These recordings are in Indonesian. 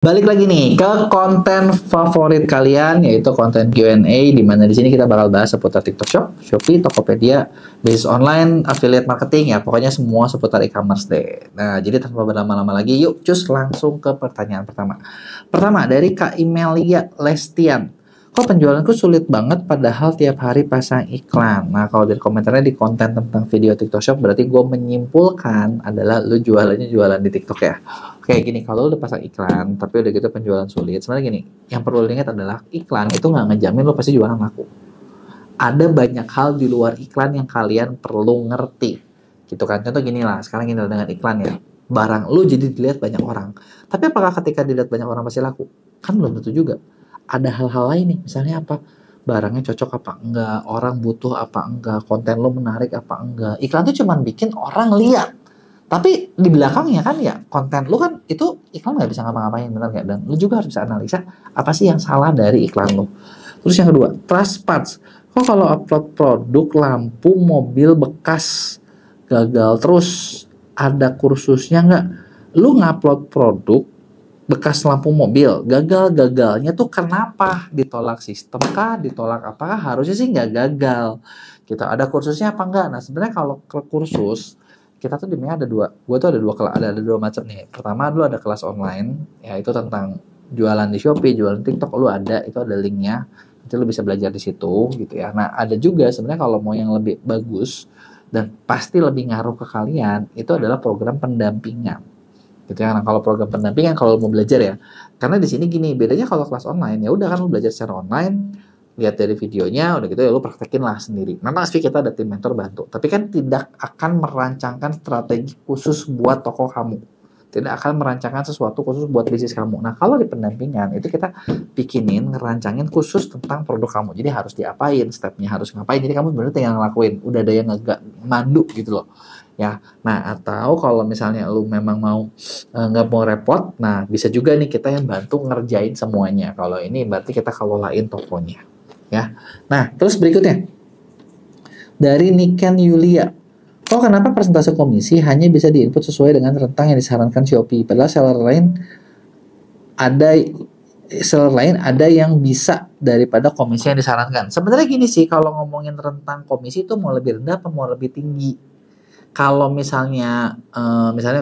Balik lagi nih ke konten favorit kalian, yaitu konten Q&A, di mana di sini kita bakal bahas seputar TikTok Shop, Shopee, Tokopedia, bisnis online, affiliate marketing, ya pokoknya semua seputar e-commerce deh. Nah, jadi tanpa berlama-lama lagi, yuk cus langsung ke pertanyaan pertama. Pertama dari Kak Imelia Lestian. Kok penjualanku sulit banget padahal tiap hari pasang iklan? Nah, kalau dari komentarnya di konten tentang video TikTok Shop, berarti gue menyimpulkan adalah lu jualannya jualan di TikTok ya. Kayak gini, kalau lu udah pasang iklan, tapi udah gitu penjualan sulit, sebenarnya gini, yang perlu diingat adalah iklan itu nggak ngejamin lu pasti jualan laku. Ada banyak hal di luar iklan yang kalian perlu ngerti. Gitu kan, contoh gini lah, sekarang gini lah dengan iklan ya. Barang lu jadi dilihat banyak orang. Tapi apakah ketika dilihat banyak orang pasti laku? Kan belum tentu juga. Ada hal-hal lain nih, misalnya apa? Barangnya cocok apa enggak, orang butuh apa enggak, konten lu menarik apa enggak. Iklan tuh cuman bikin orang lihat. Tapi di belakangnya kan ya konten lu kan itu iklan nggak bisa ngapa-ngapain, benar nggak? Dan lu juga harus bisa analisa apa sih yang salah dari iklan lu. Terus yang kedua, trust parts. Kok kalau upload produk lampu mobil bekas gagal terus ada kursusnya nggak? Lu ngupload produk bekas lampu mobil, gagalnya tuh kenapa? Ditolak sistem kah? Ditolak apakah? Harusnya sih nggak gagal. Kita ada kursusnya apa enggak? Nah, sebenarnya kalau ke kursus kita tuh dimana ada dua. Gue tuh ada dua macam nih. Pertama dulu ada kelas online, ya itu tentang jualan di Shopee, jualan TikTok, lu ada, itu ada linknya. Nanti lu bisa belajar di situ gitu ya. Nah, ada juga sebenarnya kalau mau yang lebih bagus dan pasti lebih ngaruh ke kalian, itu adalah program pendampingan gitu ya. Nah, kalau program pendampingan kalau mau belajar ya, karena di sini gini bedanya, kalau kelas online ya udah kan lu belajar secara online, lihat dari videonya, udah gitu ya lu praktekin lah sendiri. Memang pasti kita ada tim mentor bantu, tapi kan tidak akan merancangkan strategi khusus buat toko kamu, tidak akan merancangkan sesuatu khusus buat bisnis kamu. Nah, kalau di pendampingan itu kita bikinin, ngerancangin khusus tentang produk kamu, jadi harus diapain, stepnya harus ngapain, jadi kamu bener tinggal ngelakuin, udah ada yang mandu gitu loh ya. Nah, atau kalau misalnya lu memang mau nggak mau repot, nah bisa juga nih kita yang bantu ngerjain semuanya. Kalau ini berarti kita kelolain tokonya ya. Nah, terus berikutnya dari Niken Yulia. Kok kenapa persentase komisi hanya bisa diinput sesuai dengan rentang yang disarankan Shopee, padahal ada seller lain ada yang bisa daripada komisi yang disarankan. Sebenarnya gini sih, kalau ngomongin rentang komisi itu mau lebih rendah apa mau lebih tinggi. Kalau misalnya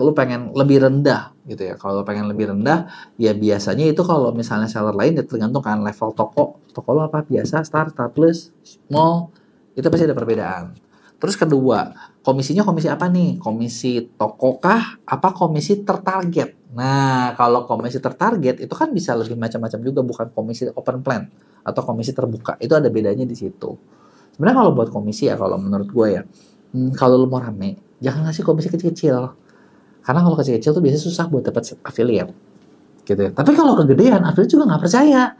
lu pengen lebih rendah gitu ya, kalau pengen lebih rendah ya biasanya itu kalau misalnya seller lain ya tergantung kan level toko lu apa, biasa, start plus, small, itu pasti ada perbedaan. Terus kedua, komisinya komisi apa nih? Komisi toko kah? Apa komisi tertarget? Nah, kalau komisi tertarget itu kan bisa lebih macam-macam juga, bukan komisi open plan atau komisi terbuka. Itu ada bedanya di situ. Sebenarnya kalau buat komisi ya, kalau menurut gue ya, kalau lu mau rame, jangan ngasih komisi kecil-kecil. Karena kalau kecil-kecil tuh biasanya susah buat dapat affiliate. Gitu ya. Tapi kalau kegedean, affiliate juga nggak percaya.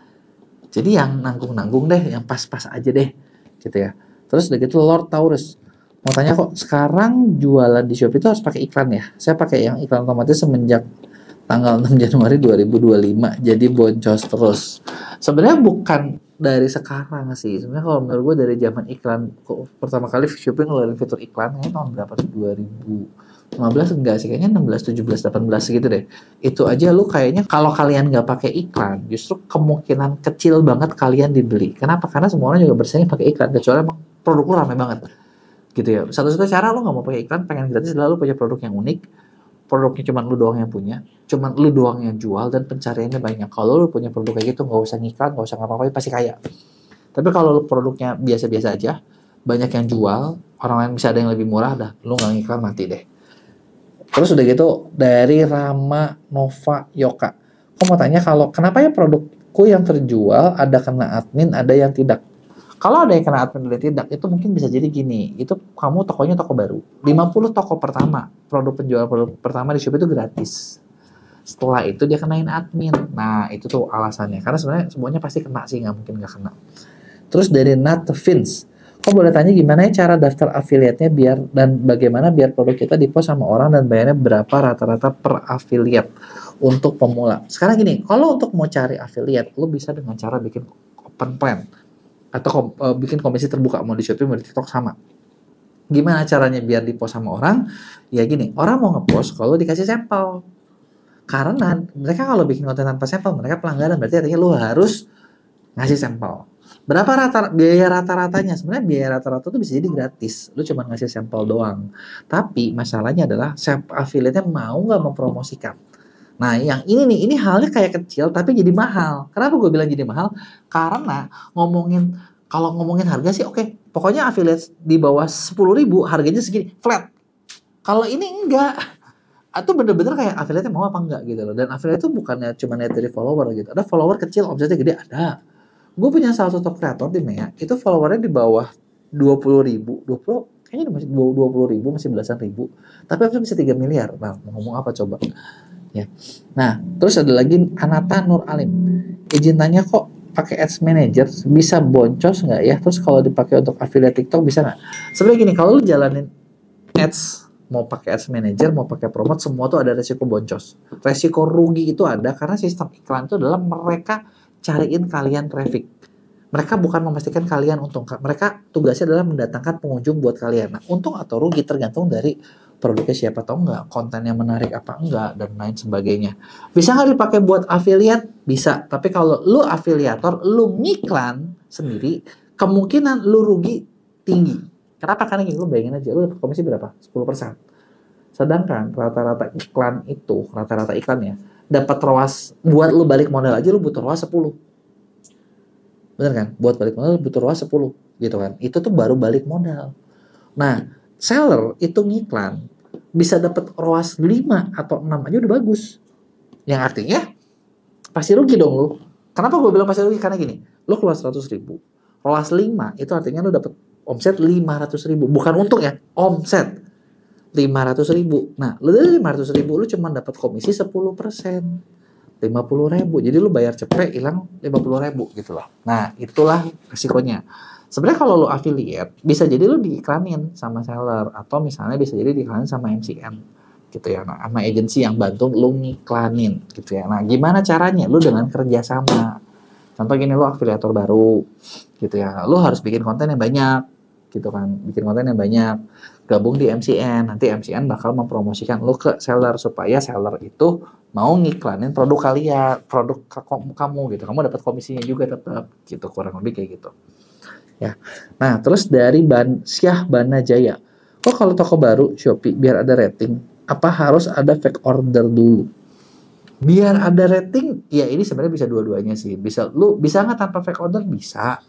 Jadi yang nanggung-nanggung deh, yang pas-pas aja deh. Gitu ya. Terus udah gitu Lord Taurus. Mau tanya kok, sekarang jualan di Shopee itu harus pakai iklan ya? Saya pakai yang iklan otomatis semenjak tanggal 6 Januari 2025. Jadi boncos terus. Sebenarnya bukan dari sekarang sih. Sebenarnya kalau menurut gue dari zaman iklan, pertama kali Shopee ngeluarin fitur iklan, kayaknya tahun berapa tuh? 2015 enggak sih, kayaknya 16, 17, 18 gitu deh. Itu aja lu kayaknya kalau kalian nggak pakai iklan, justru kemungkinan kecil banget kalian dibeli. Kenapa? Karena semua orang juga bersaing pakai iklan, kecuali emang produk lu rame banget. Gitu ya. Satu-satunya cara lu nggak mau pakai iklan, pengen gratis, adalah lu punya produk yang unik, produknya cuma lu doang yang punya, cuma lu doang yang jual, dan pencariannya banyak. Kalau lu punya produk kayak gitu, nggak usah ngiklan, nggak usah ngapa-ngapain, pasti kaya. Tapi kalau lu produknya biasa-biasa aja, banyak yang jual, orang lain bisa ada yang lebih murah, dah lu nggak ngiklan mati deh. Terus udah gitu dari Rama Nova Yoka. Aku mau tanya, kalau kenapa ya produkku yang terjual ada kena admin, ada yang tidak? Kalau ada yang kena admin dan tidak, itu mungkin bisa jadi gini, itu kamu tokonya toko baru. 50 toko pertama, produk pertama di Shopee itu gratis. Setelah itu dia kenain admin. Nah, itu tuh alasannya. Karena sebenarnya semuanya pasti kena sih, nggak mungkin nggak kena. Terus dari Nat Vince. Kok boleh tanya gimana ya cara daftar affiliate-nya dan bagaimana biar produk kita di-post sama orang dan bayarnya berapa rata-rata per affiliate untuk pemula? Sekarang gini, kalau untuk mau cari affiliate, lu bisa dengan cara bikin open plan atau bikin komisi terbuka, mau di Shopee mau di TikTok sama. Gimana caranya biar di-post sama orang? Ya gini, orang mau nge-post kalau dikasih sampel. Karena mereka kalau bikin konten tanpa sampel, mereka pelanggaran. Berarti artinya lu harus ngasih sampel. Berapa biaya rata-ratanya? Sebenarnya biaya rata-rata tuh bisa jadi gratis. Lu cuma ngasih sampel doang. Tapi masalahnya adalah affiliate-nya mau nggak mempromosikan. Nah, yang ini nih, ini halnya kayak kecil tapi jadi mahal. Kenapa gue bilang jadi mahal? Karena kalau ngomongin harga sih oke. Pokoknya affiliate di bawah 10.000 harganya segini, flat. Kalau ini enggak. Atau bener-bener kayak affiliate mau apa enggak gitu loh. Dan affiliate itu bukannya cuma lihat dari follower gitu. Ada follower kecil, omsetnya gede, ada. Gue punya salah satu kreator di Mea, itu followernya di bawah 20.000, 20, kayaknya masih 20.000, masih belasan ribu. Tapi omsetnya bisa 3 miliar. Nah, mau ngomong apa coba? Ya. Nah, terus ada lagi Anata Nur Alim. Izin tanya kok pakai Ads Manager bisa boncos nggak ya? Terus kalau dipakai untuk affiliate TikTok bisa nggak? Sebenarnya gini, kalau lu jalanin Ads, mau pakai Ads Manager, mau pakai promote, semua tuh ada resiko boncos. Resiko rugi itu ada karena sistem iklan itu adalah mereka cariin kalian traffic. Mereka bukan memastikan kalian untung. Mereka tugasnya adalah mendatangkan pengunjung buat kalian. Nah, untung atau rugi tergantung dari produknya siapa atau enggak, kontennya menarik apa enggak, dan lain sebagainya. Bisa nggak dipakai buat affiliate? Bisa. Tapi kalau lu afiliator, lu ngiklan sendiri, kemungkinan lu rugi tinggi. Kenapa? Karena gini, lu bayangin aja, lu dapat komisi berapa? 10%. Sedangkan rata-rata iklannya dapat ROAS buat lu balik modal aja lu butuh ROAS 10. Bener kan? Buat balik modal butuh ROAS 10 gitu kan. Itu tuh baru balik modal. Nah, seller itu ngiklan bisa dapat ROAS 5 atau 6 aja udah bagus. Yang artinya pasti rugi dong lu. Kenapa gue bilang pasti rugi? Karena gini, lu keluar 100.000, ROAS 5 itu artinya lu dapat omset 500.000. Bukan untung ya, omset 500.000. Nah, lu dari 500.000 lu cuma dapat komisi 10%. 50.000. Jadi lu bayar cepet hilang 50.000 gitu loh. Nah, itulah resikonya. Sebenarnya kalau lu affiliate, bisa jadi lu diiklanin sama seller atau misalnya bisa jadi diiklanin sama MCN gitu ya. Nah, sama agensi yang bantu lu ngiklanin gitu ya. Nah, gimana caranya? Lu dengan kerjasama. Contoh gini, lu afiliator baru gitu ya. Lu harus bikin konten yang banyak gitu kan. Bikin konten yang banyak. Gabung di MCN, nanti MCN bakal mempromosikan lu ke seller supaya seller itu mau ngiklanin produk kalian, produk kamu gitu. Kamu dapat komisinya juga tetap gitu, kurang lebih kayak gitu. Ya. Nah, terus dari Syah Bana Jaya. Kok kalau toko baru Shopee biar ada rating, apa harus ada fake order dulu? Biar ada rating, ya ini sebenarnya bisa dua-duanya sih. Bisa nggak tanpa fake order? Bisa.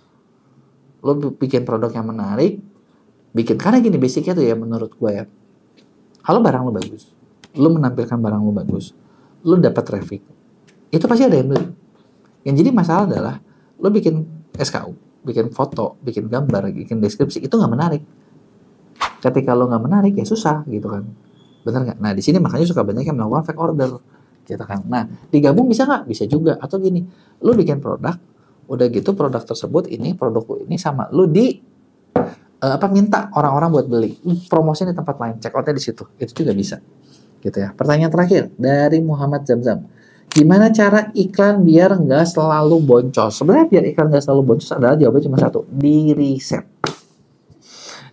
Lu bikin produk yang menarik, karena gini basicnya tuh ya menurut gue ya, kalau barang lo bagus, lo menampilkan barang lo bagus, lo dapat traffic, itu pasti ada yang beli. Yang jadi masalah adalah lo bikin SKU, bikin foto, bikin gambar, bikin deskripsi, itu nggak menarik. Ketika lo nggak menarik ya susah gitu kan, bener nggak? Nah di sini makanya suka banyak yang melakukan fake order gitu kan. Nah digabung bisa nggak? Bisa juga. Atau gini, lo bikin produk, udah gitu produk tersebut ini produk ini sama lo minta orang-orang buat beli, promosi di tempat lain, check outnya di situ, itu juga bisa, gitu ya. Pertanyaan terakhir dari Muhammad Zamzam, gimana cara iklan biar nggak selalu boncos? Sebenarnya biar iklan nggak selalu boncos adalah jawabannya cuma satu, di riset.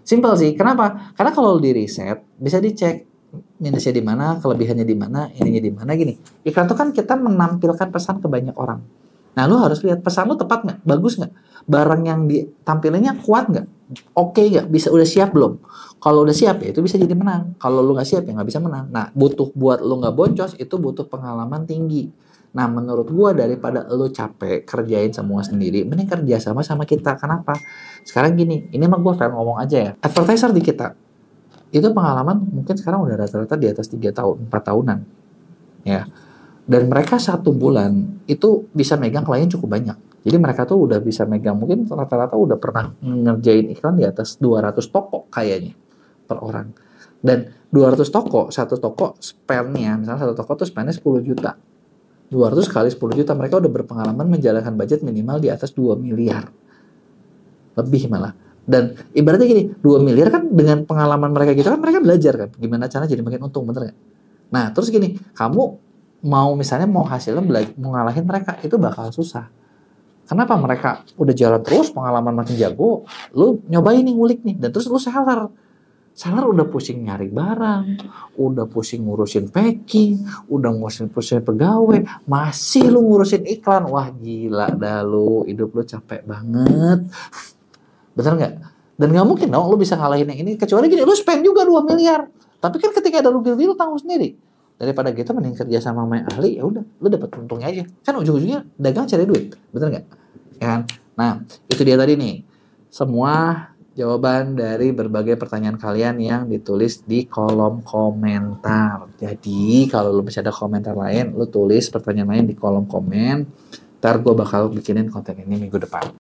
Simpel sih, kenapa? Karena kalau di riset bisa dicek minusnya di mana, kelebihannya di mana, ininya di mana gini. Iklan itu kan kita menampilkan pesan ke banyak orang. Nah, lu harus lihat pesan lu tepat nggak, bagus nggak, barang yang ditampilinnya kuat nggak, oke nggak, bisa udah siap belum? Kalau udah siap ya itu bisa jadi menang. Kalau lu nggak siap ya nggak bisa menang. Nah, buat lu nggak boncos itu butuh pengalaman tinggi. Nah, menurut gua daripada lu capek kerjain semua sendiri, mending kerja sama kita. Kenapa? Sekarang gini, ini mah gua fair ngomong aja ya. Advertiser di kita itu pengalaman mungkin sekarang udah rata-rata di atas 3 tahun, 4 tahunan, ya. Dan mereka 1 bulan itu bisa megang klien cukup banyak. Jadi mereka tuh udah bisa megang, mungkin rata-rata udah pernah ngerjain iklan di atas 200 toko kayaknya per orang. Dan 200 toko, satu toko spendnya, misalnya satu toko tuh spendnya 10 juta. 200 kali 10 juta, mereka udah berpengalaman menjalankan budget minimal di atas 2 miliar. Lebih malah. Dan ibaratnya gini, 2 miliar kan dengan pengalaman mereka gitu kan, mereka belajar kan gimana cara jadi makin untung, bener gak? Nah, terus gini, kamu misalnya mau hasilnya mau ngalahin mereka, itu bakal susah. Kenapa? Mereka udah jalan terus, pengalaman makin jago, lu nyobain nih, ngulik nih, dan terus lu seller. Seller udah pusing nyari barang, udah pusing ngurusin packing, udah ngurusin pegawai, masih lu ngurusin iklan. Wah gila dah lu, hidup lu capek banget. Bener nggak? Dan nggak mungkin dong lu bisa ngalahin yang ini, kecuali gini, lu spend juga 2 miliar. Tapi kan ketika ada rugi lu tanggung sendiri. Daripada gitu mending kerja sama yang ahli, ya udah, lu dapat untungnya aja. Kan ujung-ujungnya dagang cari duit, bener nggak? Ya kan? Nah, itu dia tadi nih. Semua jawaban dari berbagai pertanyaan kalian yang ditulis di kolom komentar. Jadi, kalau lu masih ada komentar lain, lu tulis pertanyaan lain di kolom komen. Ntar gue bakal bikinin konten ini minggu depan.